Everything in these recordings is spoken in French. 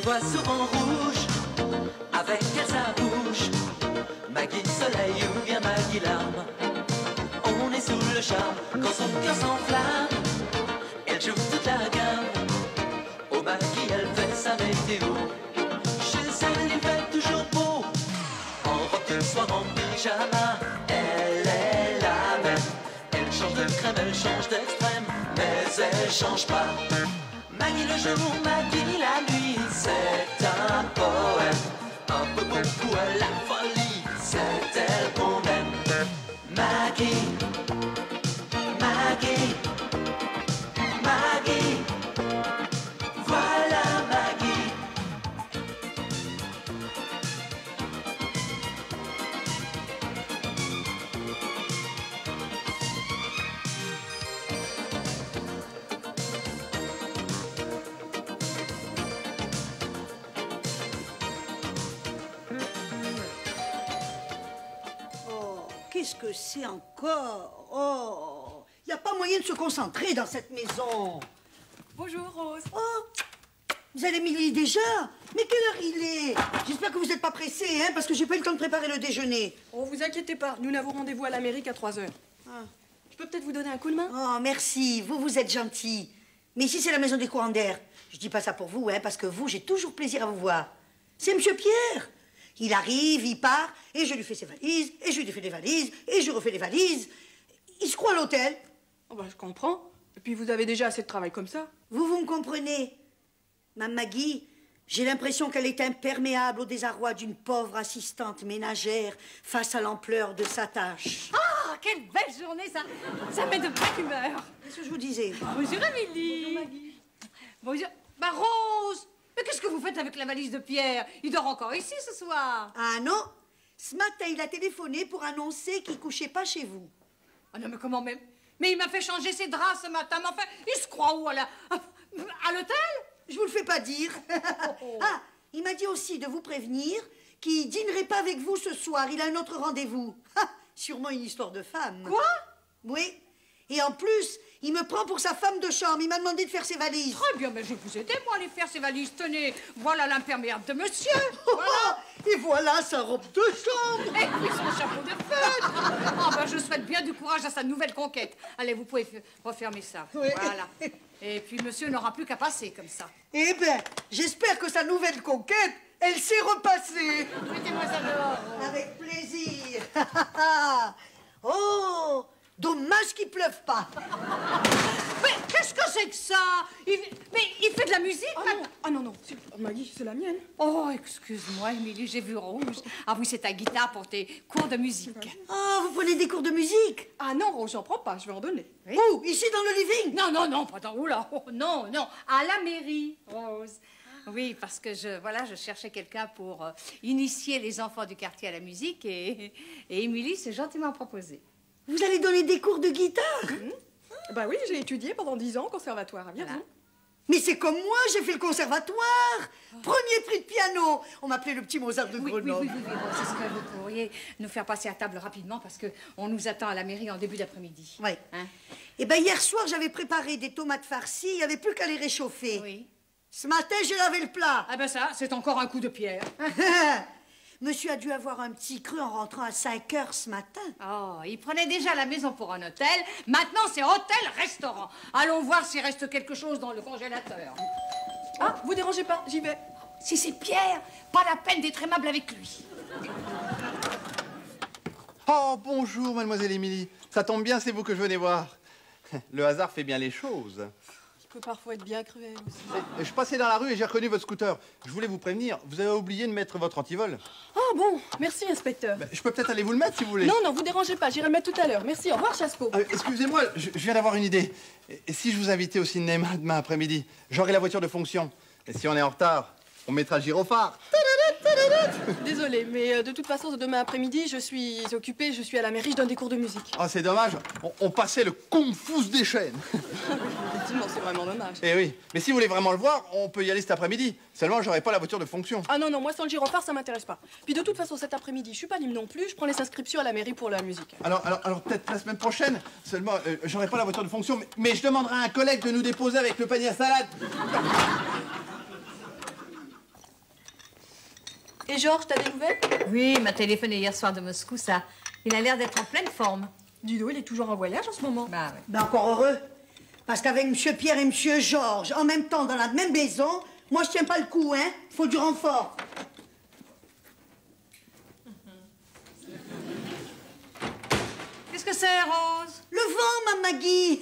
voit souvent rouge, avec elle sa bouche. Maggie soleil ou bien Maggie larme, on est sous le charme quand son cœur s'enflamme. Elle joue toute la gamme, au Maggie elle fait sa météo. Chez elle il fait toujours beau, en robe de soir, en pyjama. Elle est la même, elle change de crème, elle change d'extrême, mais elle change pas. Maggie le jour, Maggie la nuit, c'est un poème, un peu beaucoup à la folie, c'est elle qu'on aime. Maggie, Maggie, Maggie, voilà Maggie. Qu'est-ce que c'est encore? Oh, il n'y a pas moyen de se concentrer dans cette maison. Bonjour, Rose. Oh, vous allez Émilie déjà? Mais quelle heure il est? J'espère que vous n'êtes pas pressée, hein, parce que j'ai pas eu le temps de préparer le déjeuner. Oh, vous inquiétez pas, nous n'avons rendez-vous à l'Amérique à 3 heures. Ah. Je peux peut-être vous donner un coup de main? Oh, merci, vous êtes gentil. Mais ici, c'est la maison des courants d'air. Je dis pas ça pour vous, hein, parce que vous, j'ai toujours plaisir à vous voir. C'est Monsieur Pierre. Il arrive, il part, et je lui fais ses valises, et je lui fais des valises, et je refais les valises. Il se croit à l'hôtel. Oh, bah, je comprends. Et puis, vous avez déjà assez de travail comme ça. Vous me comprenez? Ma Maggie, j'ai l'impression qu'elle est imperméable au désarroi d'une pauvre assistante ménagère face à l'ampleur de sa tâche. Ah, quelle belle journée, ça met de bonne humeur. Qu'est-ce que je vous disais? Bonjour, Amélie. Bonjour, Maggie. Bonjour. Bah, Rose, mais qu'est-ce que vous faites avec la valise de Pierre? Il dort encore ici ce soir. Ah non? Ce matin, il a téléphoné pour annoncer qu'il couchait pas chez vous. Ah non, mais comment même? Mais il m'a fait changer ses draps ce matin. Mais enfin, il se croit où, à l'hôtel? Je vous le fais pas dire. Ah, il m'a dit aussi de vous prévenir qu'il dînerait pas avec vous ce soir. Il a un autre rendez-vous. Ah, sûrement une histoire de femme. Quoi? Oui. Et en plus, il me prend pour sa femme de chambre. Il m'a demandé de faire ses valises. Très bien, mais je vais vous aider, moi, à aller faire ses valises. Tenez, voilà l'imperméable de monsieur. Voilà. Et voilà sa robe de chambre. Et puis son chapeau de feutre. Ah, ben, je souhaite bien du courage à sa nouvelle conquête. Allez, vous pouvez refermer ça. Oui. Voilà. Et puis, monsieur n'aura plus qu'à passer comme ça. Eh ben, j'espère que sa nouvelle conquête, elle s'est repassée. Mettez-moi ça dehors. Avec plaisir. Oh, dommage qu'il pleuve pas. Mais qu'est-ce que c'est que ça? Mais il fait de la musique, Ah non, ah non, non. Maggie, c'est la mienne. Oh, excuse-moi, Émilie, j'ai vu rouge. Ah oui, c'est ta guitare pour tes cours de musique. Oh, vous prenez des cours de musique? Ah non, Rose, j'en prends pas, je vais en donner. Oui. Où? Ici dans le living? Non, non, non, pas dans... Oula, oh, non, non, à la mairie, Rose. Oui, parce que je cherchais quelqu'un pour initier les enfants du quartier à la musique et Émilie s'est gentiment proposée. Vous allez donner des cours de guitare? Bah oui, j'ai étudié pendant 10 ans au conservatoire à Vierzon. Voilà. Mais c'est comme moi, j'ai fait le conservatoire. Premier prix de piano. On m'appelait le petit Mozart de Oui, Grenoble. oui, Rose, est-ce que vous pourriez nous faire passer à table rapidement parce qu'on nous attend à la mairie en début d'après-midi. Oui. Hein? Eh bien, hier soir, j'avais préparé des tomates farcies. Il n'y avait plus qu'à les réchauffer. Oui. Ce matin, j'ai lavé le plat. Ah ben ça, c'est encore un coup de pierre. Monsieur a dû avoir un petit creux en rentrant à 5 heures ce matin. Oh, il prenait déjà la maison pour un hôtel. Maintenant, c'est hôtel-restaurant. Allons voir s'il reste quelque chose dans le congélateur. Ah, vous dérangez pas, j'y vais. Si c'est Pierre, pas la peine d'être aimable avec lui. Oh, bonjour, mademoiselle Émilie. Ça tombe bien, c'est vous que je venais voir. Le hasard fait bien les choses. Il peut parfois être bien cruel aussi. Je passais dans la rue et j'ai reconnu votre scooter. Je voulais vous prévenir, vous avez oublié de mettre votre antivol. Ah bon, merci, inspecteur. Je peux peut-être aller vous le mettre si vous voulez. Non, non, vous dérangez pas, j'irai le mettre tout à l'heure. Merci, au revoir, Chaspo. Excusez-moi, je viens d'avoir une idée. Et si je vous invitais au cinéma demain après-midi, j'aurai la voiture de fonction. Et si on est en retard, on mettra le gyrophare. Désolée, mais de toute façon, demain après-midi, je suis occupée, je suis à la mairie, je donne des cours de musique. Oh, c'est dommage, on passait le confus des chaînes. Effectivement, c'est vraiment dommage. Eh oui, mais si vous voulez vraiment le voir, on peut y aller cet après-midi. Seulement, j'aurai pas la voiture de fonction. Ah non, non, moi sans le gyrophare, ça m'intéresse pas. Puis de toute façon, cet après-midi, je suis pas libre non plus, je prends les inscriptions à la mairie pour la musique. Alors peut-être la semaine prochaine. Seulement, j'aurai pas la voiture de fonction, mais je demanderai à un collègue de nous déposer avec le panier à salade. Et Georges, t'as des nouvelles? Oui, il m'a téléphoné hier soir de Moscou, ça. Il a l'air d'être en pleine forme. Dis donc, il est toujours en voyage en ce moment. Bah oui. Ben encore heureux. Parce qu'avec Monsieur Pierre et Monsieur Georges, en même temps, dans la même maison, moi, je tiens pas le coup, hein. Faut du renfort. Qu'est-ce que c'est, Rose? Le vent, ma Maggie.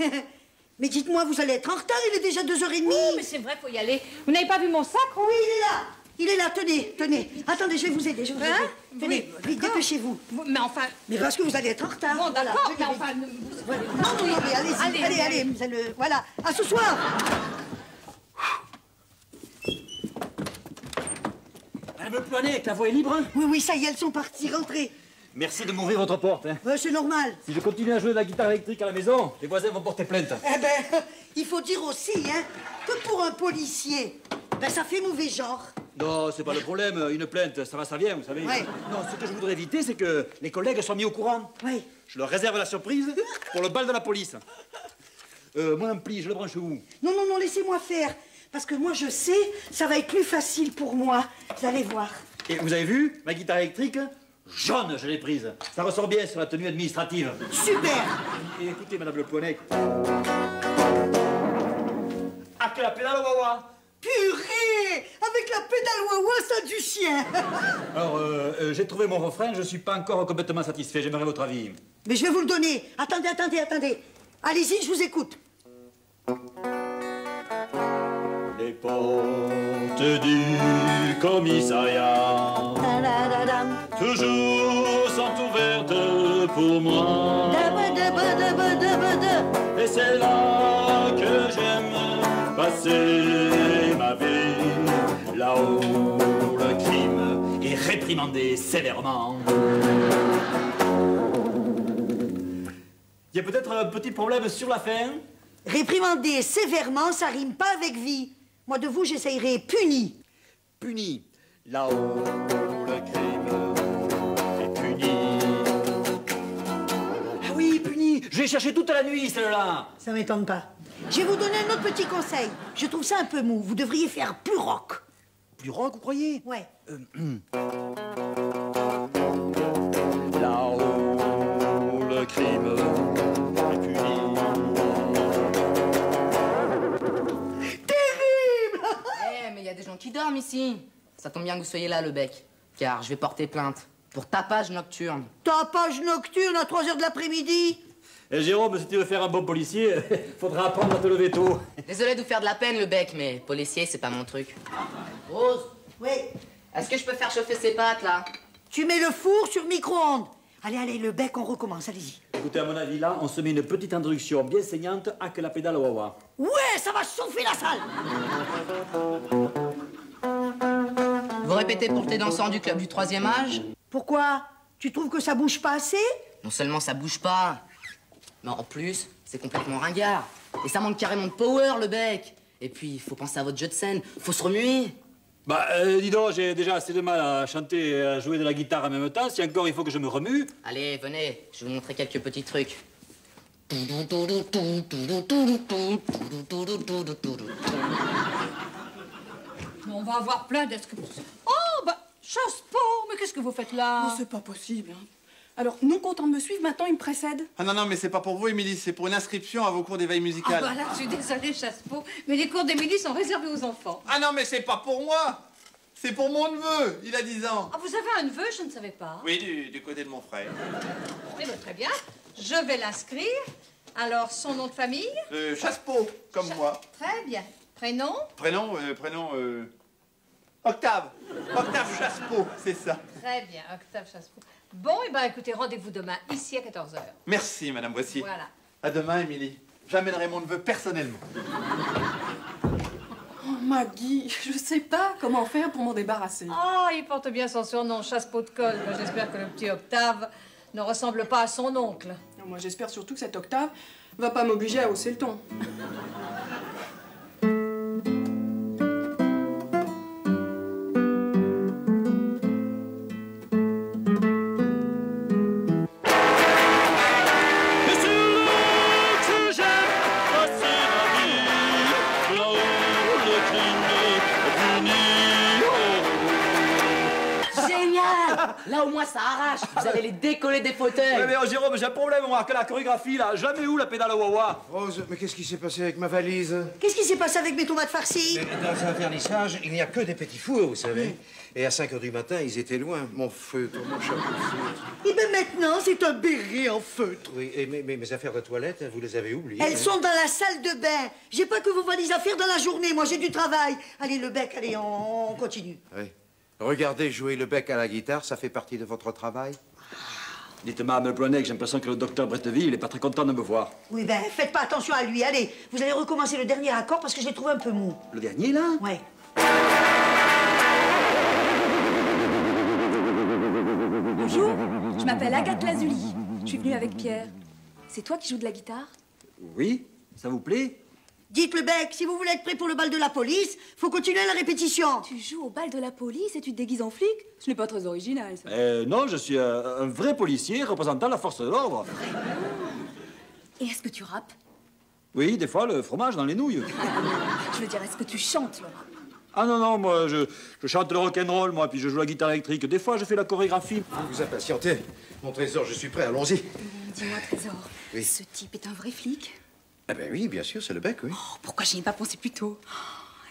Mais dites-moi, vous allez être en retard, il est déjà 2h30. Oh, mais c'est vrai, faut y aller. Vous n'avez pas vu mon sac? Oui, il est là. Il est là, tenez, tenez. Attendez, je vais vous aider, je vais vous Hein? aider. Tenez, Oui, vite, d'accord. dépêchez-vous. Mais enfin... Mais parce que vous allez être en retard. Bon, Voilà, d'accord, je mais vais- enfin... Voilà. Non, non, mais allez-y, allez, vous allez... Voilà, à ce soir. Madame Le Poinet, la voie est libre? Oui, oui, ça y est, elles sont parties, rentrez. Merci de m'ouvrir votre porte. Hein. C'est normal. Si je continue à jouer de la guitare électrique à la maison, les voisins vont porter plainte. Eh ben, il faut dire aussi, hein, que pour un policier, ben ça fait mauvais genre. Non, c'est pas le problème. Une plainte, ça vient, vous savez. Ouais. Non, ce que je voudrais éviter, c'est que les collègues soient mis au courant. Oui. Je leur réserve la surprise pour le bal de la police. Mon ampli, je le branche où? Non, non, non, laissez-moi faire. Parce que moi, je sais, ça va être plus facile pour moi. Vous allez voir. Et vous avez vu, ma guitare électrique, jaune, je l'ai prise. Ça ressort bien sur la tenue administrative. Super. Et écoutez, Madame Le Poinet. Ah, que la pédale au wawa! Purée. Avec la pédale wawa, ça du chien. Alors, j'ai trouvé mon refrain, je suis pas encore complètement satisfait. J'aimerais votre avis. Mais je vais vous le donner. Attendez, attendez, attendez. Allez-y, je vous écoute. Les portes du commissariat Ta-da-da-dam. toujours sont ouvertes pour moi. Da-ba-da-ba-da-ba-da-ba-da. Et c'est là que j'aime passer ma vie, là où le crime est réprimandé sévèrement. Il y a peut-être un petit problème sur la fin. Réprimander sévèrement, ça rime pas avec vie. Moi, de vous, j'essayerai puni. Puni, là où le crime est puni. Ah oui, puni. Je l'ai cherché toute la nuit, celle-là. Ça m'étonne pas. Je vais vous donner un autre petit conseil. Je trouve ça un peu mou. Vous devriez faire plus rock. Plus rock, vous croyez? Ouais. Là où le crime est puni. Terrible. Eh, mais il y a des gens qui dorment ici. Ça tombe bien que vous soyez là, le bec. Car je vais porter plainte pour tapage nocturne. Tapage nocturne à 3h de l'après-midi. Et Jérôme, si tu veux faire un bon policier, faudra apprendre à te lever tôt. Désolé de vous faire de la peine, le bec, mais policier, c'est pas mon truc. Rose, Oui. est-ce que je peux faire chauffer ces pâtes, là? Tu mets le four sur micro-ondes. Allez, allez, le bec, on recommence. Allez-y. Écoutez, à mon avis, là, on se met une petite introduction bien saignante à que la pédale au wawa. Ouais, ça va chauffer la salle. Vous répétez pour tes dansants du club du 3e âge? Pourquoi? Tu trouves que ça bouge pas assez? Non seulement ça bouge pas, mais en plus, c'est complètement ringard. Et ça manque carrément de power, le bec. Et puis, il faut penser à votre jeu de scène. Faut se remuer. Bah, dis donc, j'ai déjà assez de mal à chanter et à jouer de la guitare en même temps. Si encore il faut que je me remue. Allez, venez, je vais vous montrer quelques petits trucs. On va avoir plein d'excuses. Oh, bah, Chasse-Pot, mais qu'est-ce que vous faites là? Oh, c'est pas possible. Hein. Alors, non content de me suivre, maintenant il me précède. Ah non, non, mais c'est pas pour vous, Émilie, c'est pour une inscription à vos cours d'éveil Ah musical. bah là, je suis désolée, Chasse-Pot, mais les cours d'Émilie sont réservés aux enfants. Ah non, mais c'est pas pour moi. C'est pour mon neveu, il a 10 ans. Ah, vous avez un neveu, je ne savais pas. Oui, du côté de mon frère. Eh ben, très bien, je vais l'inscrire. Alors, son nom de famille? Chasse-Pot, comme moi. Très bien. Prénom? Prénom, Octave. Octave Chasse-Pot, c'est ça. Très bien, Octave Chasse-Pot. Bon, et ben écoutez, rendez-vous demain, ici à 14h. Merci, Madame Voici. Voilà. À demain, Émilie. J'amènerai mon neveu personnellement. Oh, Maggie, je sais pas comment faire pour m'en débarrasser. Ah, il porte bien son surnom, Chasse-Pot de colle. Ben, j'espère que le petit Octave ne ressemble pas à son oncle. Non, moi, j'espère surtout que cette octave va pas m'obliger à hausser le ton. guitare. Là, au moins, ça arrache. Vous allez les décoller des fauteuils. Ouais, mais oh, Jérôme, j'ai un problème, moi, que la chorégraphie, là. Jamais où la pédale au wawa? Rose, mais qu'est-ce qui s'est passé avec ma valise? Qu'est-ce qui s'est passé avec mes tomates farcies? Dans un vernissage, il n'y a que des petits fours, vous savez. Et à 5 h du matin, ils étaient loin. Mon feutre, mon chapeau de feutre. Et bien maintenant, c'est un béret en feutre. Oui, et mes affaires de toilette, vous les avez oubliées. Elles sont dans la salle de bain. J'ai pas que vos valises à faire dans la journée. Moi, j'ai du travail. Allez, le bec, allez, on continue. Oui. Regardez, jouer le bec à la guitare, ça fait partie de votre travail? Dites, Mme Plonek, j'ai l'impression que le docteur Bretteville, il est pas très content de me voir. Oui, ben, faites pas attention à lui. Allez, vous allez recommencer le dernier accord parce que je l'ai trouvé un peu mou. Le dernier, là? Ouais. Bonjour, je m'appelle Agathe Lazuli. Je suis venue avec Pierre. C'est toi qui joues de la guitare? Oui, ça vous plaît? Dites le bec, si vous voulez être prêt pour le bal de la police, faut continuer la répétition. Tu joues au bal de la police et tu te déguises en flic? Ce n'est pas très original, ça. Non, je suis un vrai policier représentant la force de l'ordre. Et est-ce que tu rappes? Oui, des fois, le fromage dans les nouilles. Je veux dire, est-ce que tu chantes le rap? Ah non, non, moi, je chante le rock'n'roll, moi, puis je joue la guitare électrique. Des fois, je fais la chorégraphie. Vous impatientez. Mon trésor, je suis prêt, allons-y. Dis-moi, Trésor, Oui. ce type est un vrai flic? Ah ben oui, bien sûr, c'est le bec, oui. Oh, pourquoi j'y ai pas pensé plus tôt?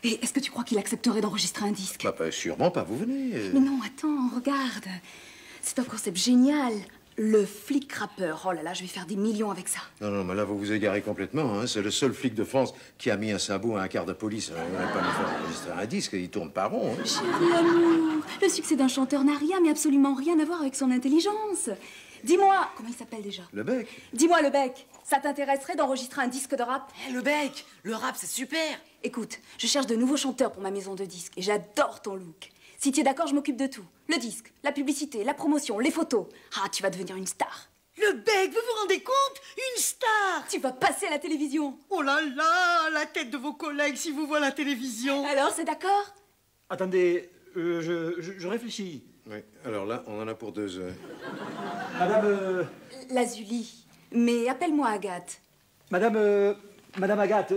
Et est-ce que tu crois qu'il accepterait d'enregistrer un disque? Bah, sûrement pas, vous venez. Mais non, attends, regarde. C'est un concept génial. Le flic rappeur. Oh là là, je vais faire des millions avec ça. Non, non, mais là, vous vous égarez complètement. Hein. C'est le seul flic de France qui a mis un sabot à un quart de police. On va pas lui faire enregistrer un disque, il tourne pas rond. Hein. Chérie amour, le succès d'un chanteur n'a rien, mais absolument rien à voir avec son intelligence. Dis-moi, comment il s'appelle déjà? Le bec. Dis-moi, le bec, ça t'intéresserait d'enregistrer un disque de rap? Le bec, le rap, c'est super. Écoute, je cherche de nouveaux chanteurs pour ma maison de disques et j'adore ton look. Si tu es d'accord, je m'occupe de tout. Le disque, la publicité, la promotion, les photos. Ah, tu vas devenir une star. Le bec, vous vous rendez compte? Une star! Tu vas passer à la télévision. Oh là là, la tête de vos collègues si vous voient la télévision. Alors, c'est d'accord? Attendez, je réfléchis. Oui, alors là, on en a pour 2 heures. Madame, Lazuli. Mais appelle-moi Agathe. Madame Agathe,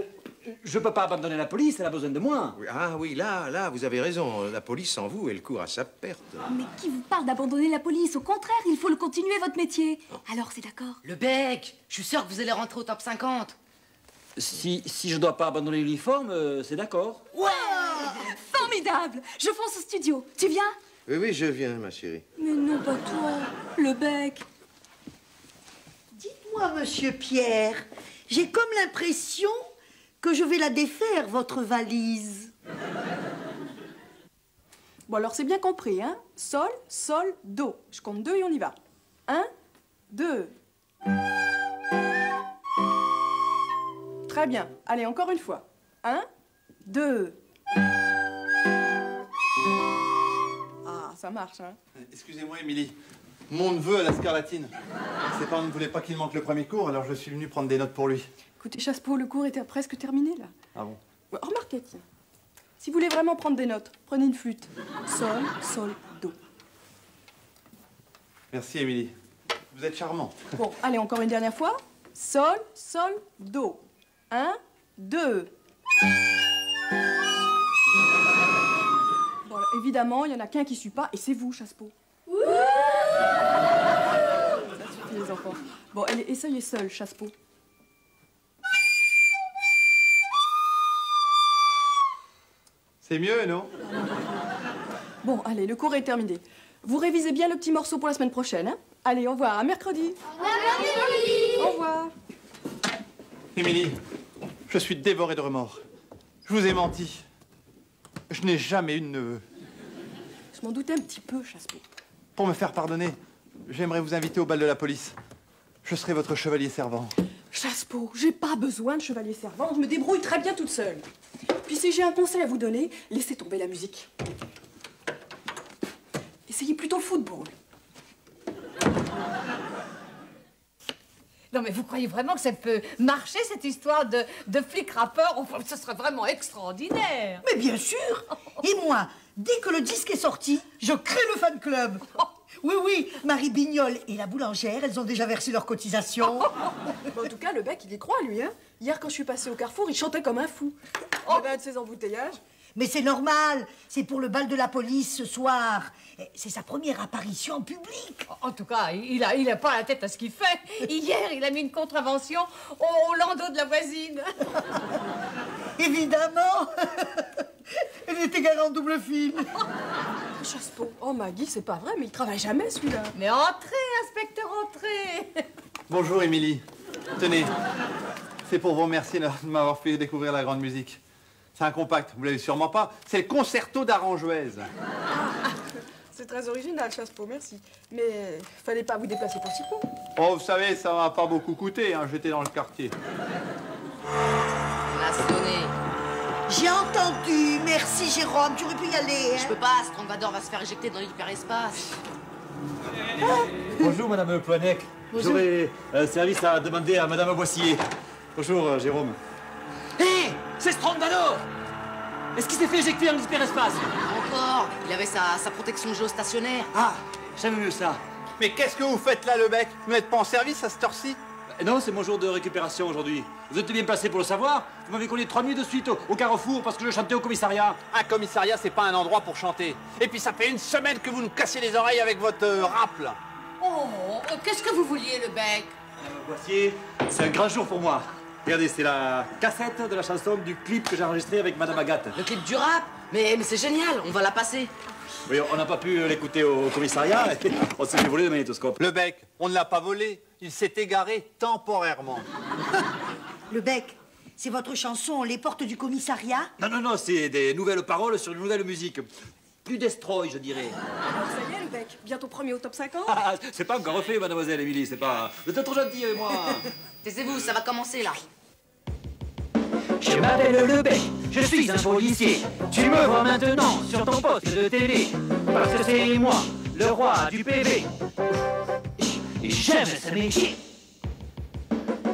je peux pas abandonner la police, elle a besoin de moi. Oui, ah oui, là, vous avez raison. La police sans vous, elle court à sa perte. Mais qui vous parle d'abandonner la police? Au contraire, il faut le continuer, votre métier. Alors, c'est d'accord? Le bec, je suis sûr que vous allez rentrer au top 50. Si je dois pas abandonner l'uniforme, c'est d'accord. Ouais! Formidable! Je fonce au studio. Tu viens? Oui, oui, je viens, ma chérie. Mais non, pas toi. Le bec. Dites-moi, monsieur Pierre, j'ai comme l'impression que je vais la défaire, votre valise. Bon, alors c'est bien compris, hein? Sol, sol, do. Je compte 2 et on y va. 1, 2. Très bien. Allez, encore une fois. 1, 2. Ah, ça marche, hein? Excusez-moi, Émilie. Mon neveu a la scarlatine. Ses parents ne voulaient pas qu'il manque le premier cours, alors je suis venu prendre des notes pour lui. Écoutez, Chassepeau, le cours était presque terminé, là. Ah bon? Ouais, remarquez, tiens. Si vous voulez vraiment prendre des notes, prenez une flûte. Sol, sol, do. Merci, Émilie. Vous êtes charmant. Bon, allez, encore une dernière fois. Sol, sol, do. 1, 2. Bon, alors, évidemment, il n'y en a qu'un qui ne suit pas, et c'est vous, Chassepeau. Ça suffit, les enfants. Bon, allez, essayez seul, Chassepeau. C'est mieux, non? Bon, allez, le cours est terminé. Vous révisez bien le petit morceau pour la semaine prochaine, hein? Allez, au revoir, à mercredi. Au revoir. Émilie, je suis dévoré de remords. Je vous ai menti. Je n'ai jamais eu de neveu. Je m'en doutais un petit peu, Chassepeau. Pour me faire pardonner, j'aimerais vous inviter au bal de la police. Je serai votre chevalier servant. Chassepeau, j'ai pas besoin de chevalier servant, je me débrouille très bien toute seule. Puis si j'ai un conseil à vous donner, laissez tomber la musique. Essayez plutôt le football. Non, mais vous croyez vraiment que ça peut marcher, cette histoire de flic rappeur? Enfin, ce serait vraiment extraordinaire. Mais bien sûr. Et moi, dès que le disque est sorti, je crée le fan club. Oui, oui, Marie Bignol et la boulangère, elles ont déjà versé leurs cotisations. Bon, en tout cas, le bec, il y croit, lui, hein. Hier, quand je suis passée au Carrefour, il chantait comme un fou. Il y avait un de ces embouteillages. Mais c'est normal, c'est pour le bal de la police ce soir. C'est sa première apparition en public. En tout cas, il a pas la tête à ce qu'il fait. Hier, il a mis une contravention au landau de la voisine. Évidemment. Elle était garée en double film. Chassepeau. Oh, Maggie, c'est pas vrai, mais il travaille jamais, celui-là. Mais entrez, inspecteur, entrez. Bonjour, Émilie. Tenez, c'est pour vous remercier de m'avoir fait découvrir la grande musique. C'est un compact, vous l'avez sûrement pas. C'est le concerto d'Aranjuez. C'est très original, Chassepeau, merci. Mais fallait pas vous déplacer pour si peu. Oh, vous savez, ça m'a pas beaucoup coûté, hein, j'étais dans le quartier. On a sonné. J'ai entendu. Merci, Jérôme. Tu aurais pu y aller. Hein. Je peux pas, Strongvador va se faire éjecter dans l'hyperespace. Bonjour, Madame Ploinec. J'aurais un service à demander à Madame Boissier. Bonjour, Jérôme. Hé, c'est Strongvador. Est-ce qu'il s'est fait éjecter dans l'hyperespace? Encore. Il avait sa protection géostationnaire. Ah, j'aime mieux ça. Mais qu'est-ce que vous faites là, Lebec? Vous n'êtes pas en service à cette heure-ci? Non, c'est mon jour de récupération aujourd'hui. Vous êtes bien placé pour le savoir. Vous m'avez collé 3 nuits de suite au carrefour parce que je chantais au commissariat. Un commissariat, c'est pas un endroit pour chanter. Et puis ça fait une semaine que vous nous cassez les oreilles avec votre rap, là. Oh, qu'est-ce que vous vouliez, le bec? Madame Boissier, c'est un grand jour pour moi. Regardez, c'est la cassette de la chanson du clip que j'ai enregistré avec Madame Agathe. Le clip du rap? Mais c'est génial, on va la passer. Oui, on n'a pas pu l'écouter au commissariat. On s'est fait voler le magnétoscope. Lebec, on ne l'a pas volé. Il s'est égaré temporairement. Lebec, c'est votre chanson Les portes du commissariat? Non, c'est des nouvelles paroles sur une nouvelle musique. Plus destroy, je dirais. Alors, ça y est, le bec. Bientôt premier au top 50. Ah, c'est pas encore refait, mademoiselle Émilie, c'est pas... Vous êtes trop gentille avec moi. Taisez-vous, ça va commencer là. Je m'appelle Le Bec, je suis un policier. Tu me vois maintenant sur ton poste de télé. Parce que c'est moi, le roi du PV. J'aime ce métier.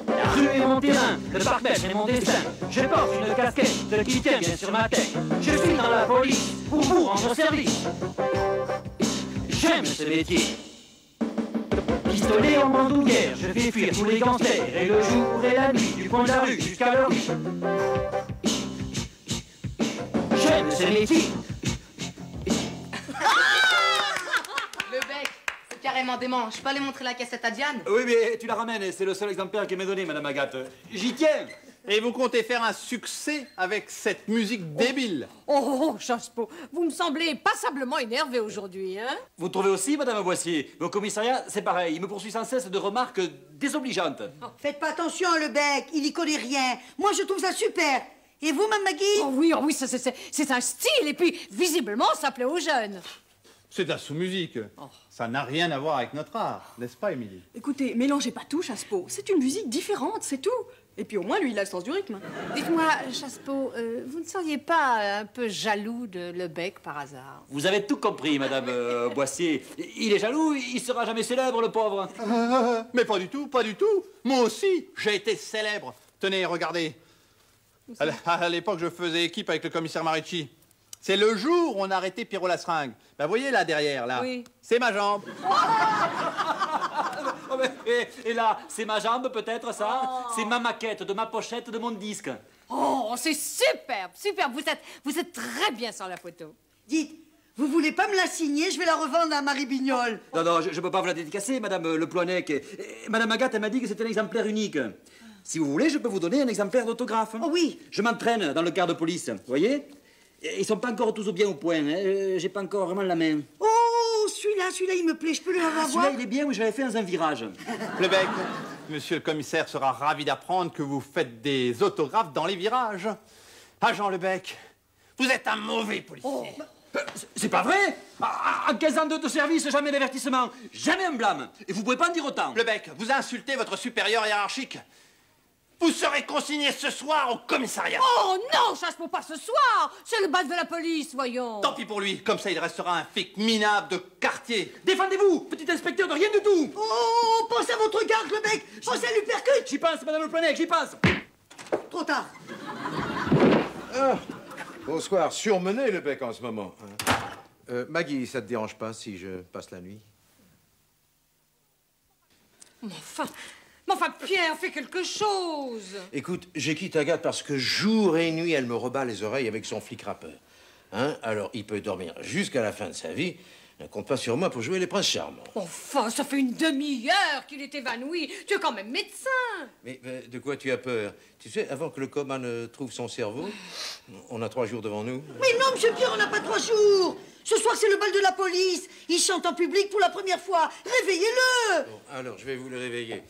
La rue est mon terrain, le parc belge est mon destin. Je porte une casquette qui tient bien sur ma tête. Je suis dans la police pour vous rendre service. J'aime ce métier. Pistolet en bandoulière, je fais fuir tous les gangsters. Et le jour et la nuit, du coin de la rue jusqu'à leur lit. J'aime ce métier. Le bec, c'est carrément dément. Je peux aller montrer la cassette à Diane? Oui, mais tu la ramènes, c'est le seul exemplaire qu'elle m'a donné, Madame Agathe. J'y tiens. Et vous comptez faire un succès avec cette musique débile? Oh, Chassepeau, vous me semblez passablement énervé aujourd'hui, hein? Vous trouvez aussi, Madame Boissier? Mais au commissariat, c'est pareil. Il me poursuit sans cesse de remarques désobligeantes. Faites pas attention, Lebec. Il y connaît rien. Moi, je trouve ça super. Et vous, Mme Maggie? Oh oui, c'est un style, et puis visiblement, ça plaît aux jeunes. C'est de la sous-musique. Ça n'a rien à voir avec notre art, n'est-ce pas, Émilie? Écoutez, mélangez pas tout, Chassepeau. C'est une musique différente, c'est tout. Et puis au moins, lui, il a le sens du rythme. Dites-moi, Chassepeau, vous ne seriez pas un peu jaloux de Lebec par hasard? Vous avez tout compris, Madame Boissier. Il est jaloux, il sera jamais célèbre, le pauvre. Mais pas du tout, pas du tout. Moi aussi, j'ai été célèbre. Tenez, regardez. À l'époque, je faisais équipe avec le commissaire Marici. C'est le jour où on a arrêté Pierrot la seringue. Ben, voyez là, derrière, là. Oui. C'est ma jambe. Et là, c'est ma jambe, peut-être, ça? C'est ma maquette de ma pochette de mon disque. Oh, c'est superbe, superbe. Vous êtes très bien sur la photo. Dites, vous voulez pas me la signer? Je vais la revendre à Marie Bignol. Non, je peux pas vous la dédicacer, Madame Le Ploinec. Et Madame Agathe, elle m'a dit que c'était un exemplaire unique. Si vous voulez, je peux vous donner un exemplaire d'autographe. Oh oui. Je m'entraîne dans le quart de police, vous voyez? Ils sont pas encore tous bien au point, hein. J'ai pas encore vraiment la main. Oh, celui-là, il me plaît. Je peux le avoir? Celui-là, il est bien, oui, je l'avais fait dans un virage. Lebec, monsieur le commissaire sera ravi d'apprendre que vous faites des autographes dans les virages. Agent Lebec, vous êtes un mauvais policier. Oh. C'est pas vrai? En 15 ans de service, jamais d'avertissement, jamais un blâme. Et vous pouvez pas en dire autant. Lebec, vous insultez votre supérieur hiérarchique. Vous serez consigné ce soir au commissariat. Oh non, Chassepeau, pas ce soir. C'est le bal de la police, voyons. Tant pis pour lui. Comme ça, il restera un flic minable de quartier. Défendez-vous, petit inspecteur de rien du tout. Oh, pensez à votre garde, Lebec. Pensez à lui percute. J'y pense, Madame Le Ploinec, j'y pense. Trop tard. Bonsoir, surmené le bec en ce moment. Maggie, ça te dérange pas si je passe la nuit? Mais enfin, Pierre, fais quelque chose. Écoute, j'ai quitté Agathe parce que jour et nuit, elle me rebat les oreilles avec son flic rappeur. Hein? Alors, il peut dormir jusqu'à la fin de sa vie. Ne compte pas sur moi pour jouer les princes charmants. Enfin, ça fait une demi-heure qu'il est évanoui. Tu es quand même médecin. Mais de quoi tu as peur? Tu sais, avant que le coma ne trouve son cerveau, on a 3 jours devant nous. Mais non, monsieur Pierre, on n'a pas 3 jours. Ce soir, c'est le bal de la police. Il chante en public pour la première fois. Réveillez-le. Bon, alors, je vais vous le réveiller.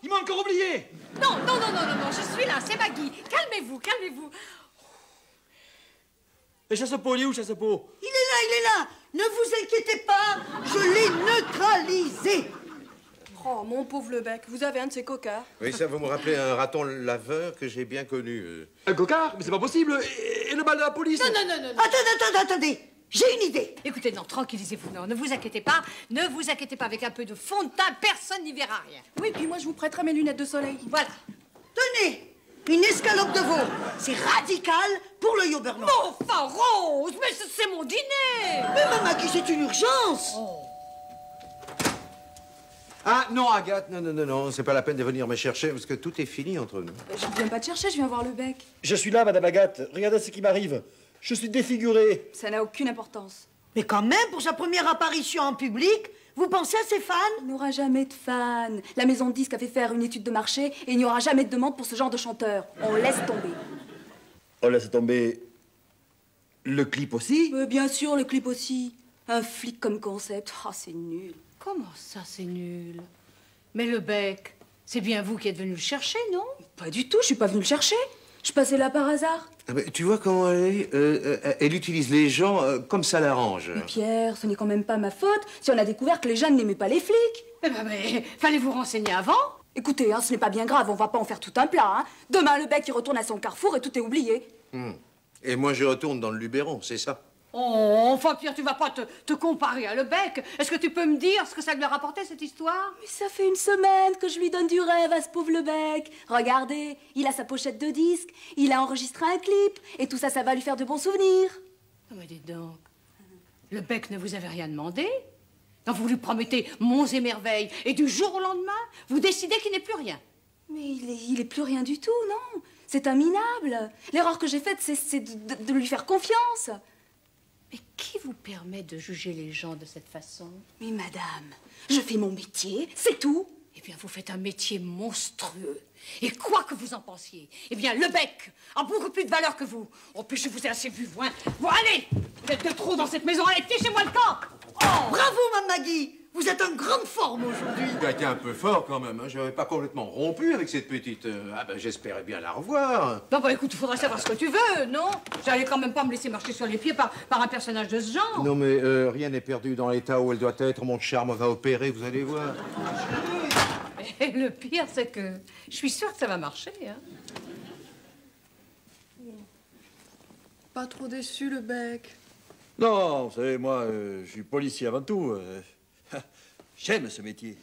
Il m'a encore oublié. Non, je suis là, c'est Maggie. Calmez-vous, calmez-vous. Et Chasse-Peau, il est où, Chasse-Peau? Il est là. Ne vous inquiétez pas, je l'ai neutralisé. Oh, mon pauvre Lebec, vous avez un de ces cocards. Oui, ça, vous me rappelez un raton laveur que j'ai bien connu. Un cocard? Mais c'est pas possible. Et le bal de la police? Non. Attendez. J'ai une idée. Écoutez, non, tranquillisez-vous, non, ne vous inquiétez pas. Ne vous inquiétez pas, avec un peu de fond de teint, personne n'y verra rien. Oui, puis moi, je vous prêterai mes lunettes de soleil. Voilà. Tenez, une escalope de veau. C'est radical pour le Yoberman. Bon, enfin, Rose, mais c'est mon dîner. Mais Maggie, c'est une urgence. Ah, non, Agathe, non, c'est pas la peine de venir me chercher parce que tout est fini entre nous. Je ne viens pas te chercher, je viens voir Lebec. Je suis là, Madame Agathe. Regardez ce qui m'arrive. Je suis défiguré. Ça n'a aucune importance. Mais quand même, pour sa première apparition en public, vous pensez à ses fans? Il n'y aura jamais de fans. La maison de disques a fait faire une étude de marché et il n'y aura jamais de demande pour ce genre de chanteur. On laisse tomber. On laisse tomber le clip aussi? Bien sûr, le clip aussi. Un flic comme concept. Ah, c'est nul. Comment ça, c'est nul? Mais Lebec, c'est bien vous qui êtes venu le chercher, non? Pas du tout, je suis pas venue le chercher. Je passais là par hasard. Ah, mais tu vois comment elle est? Elle utilise les gens comme ça l'arrange. Mais Pierre, ce n'est quand même pas ma faute si on a découvert que les jeunes n'aimaient pas les flics. Mais fallait vous renseigner avant. Écoutez, ce n'est pas bien grave, on va pas en faire tout un plat. Demain, Lebec, il retourne à son carrefour et tout est oublié. Et moi, je retourne dans le Luberon, c'est ça? Oh, enfin, Pierre, tu vas pas te comparer à Lebec. Est-ce que tu peux me dire ce que ça lui a rapporté, cette histoire? Mais ça fait une semaine que je lui donne du rêve à ce pauvre Lebec. Regardez, il a sa pochette de disque, il a enregistré un clip, et tout ça, ça va lui faire de bons souvenirs. Oh, mais dites donc, Lebec ne vous avait rien demandé? Quand vous lui promettez monts et merveilles, et du jour au lendemain, vous décidez qu'il n'est plus rien. Mais il est plus rien du tout, non. C'est un minable. L'erreur que j'ai faite, c'est de lui faire confiance. Mais qui vous permet de juger les gens de cette façon? Mais madame, je fais mon métier, c'est tout. Eh bien, vous faites un métier monstrueux. Et quoi que vous en pensiez, eh bien, Lebec a beaucoup plus de valeur que vous. Oh, puis je vous ai assez vu, hein. Bon, allez, vous êtes de trop dans cette maison. Allez, fichez-moi le camp. Oh, bravo, Mme Maggie. Vous êtes en grande forme aujourd'hui. Tu as été un peu fort quand même, hein. Je n'avais pas complètement rompu avec cette petite... j'espérais bien la revoir. Non, bah écoute, il faudra savoir ce que tu veux, non? J'allais quand même pas me laisser marcher sur les pieds par un personnage de ce genre. Non, mais rien n'est perdu dans l'état où elle doit être. Mon charme va opérer, vous allez voir. Et le pire, c'est que je suis sûre que ça va marcher, hein. Pas trop déçu, Lebec. Non, vous savez, moi, je suis policier avant tout. J'aime ce métier.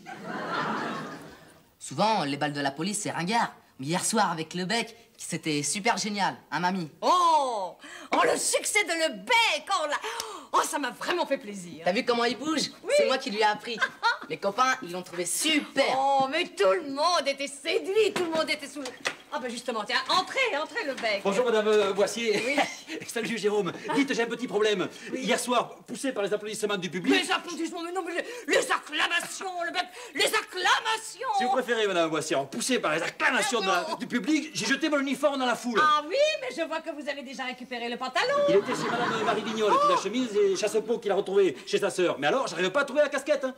Souvent, les balles de la police, c'est ringard. Mais hier soir, avec Lebec, c'était super génial, hein, mamie? Oh, le succès de Lebec. Oh, ça m'a vraiment fait plaisir. T'as vu comment il bouge? Oui. C'est moi qui lui ai appris. Mes copains, ils l'ont trouvé super. Oh, mais tout le monde était séduit, tout le monde était sous le... Ah ben justement, tiens, entrez, Lebec. Bonjour, Madame Boissier. Oui. Salut, Jérôme. Dites, j'ai un petit problème. Hier soir, poussé par les applaudissements du public... Les applaudissements, mais non, mais les acclamations, Lebec, les acclamations. Si vous préférez, Madame Boissier, poussé par les acclamations du public, j'ai jeté mon uniforme dans la foule. Ah oui, mais je vois que vous avez déjà récupéré le pantalon. Il était chez Madame Marie Vignol, qui la chemise, et Chasse-Peau qui l'a retrouvé chez sa sœur. Mais alors, j'arrive pas à trouver la casquette. Hein.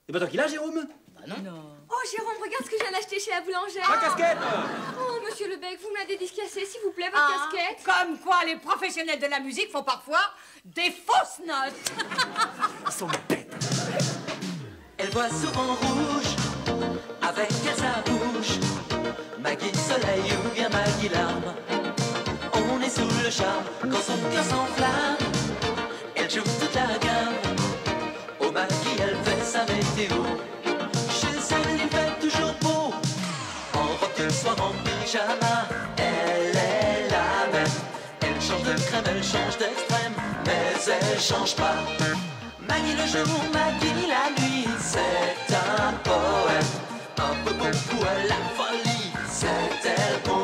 Et ben toi qui l'as, Jérôme? Bah non. Oh, Jérôme, regarde ce que je viens d'acheter chez la boulangère. Ma casquette. Oh, monsieur Lebec, vous me la dédiscassez, s'il vous plaît, votre casquette. Comme quoi, les professionnels de la musique font parfois des fausses notes. Ils sont bêtes. Elle voit souvent rouge, avec elle sa bouche. Maggie soleil ou bien Maggie larme. On est sous le charme quand son cœur s'enflamme. Elle joue toute la gamme. Au Maggie, elle fait sa météo. Chez elle, il fait toujours beau. En robe de soir, en pyjama. Elle est la même. Elle change de crème, elle change d'extrême. Mais elle change pas. Maggie le jour, Maggie la nuit. C'est un poème. Un peu beaucoup à la folie. C'est elle qu'on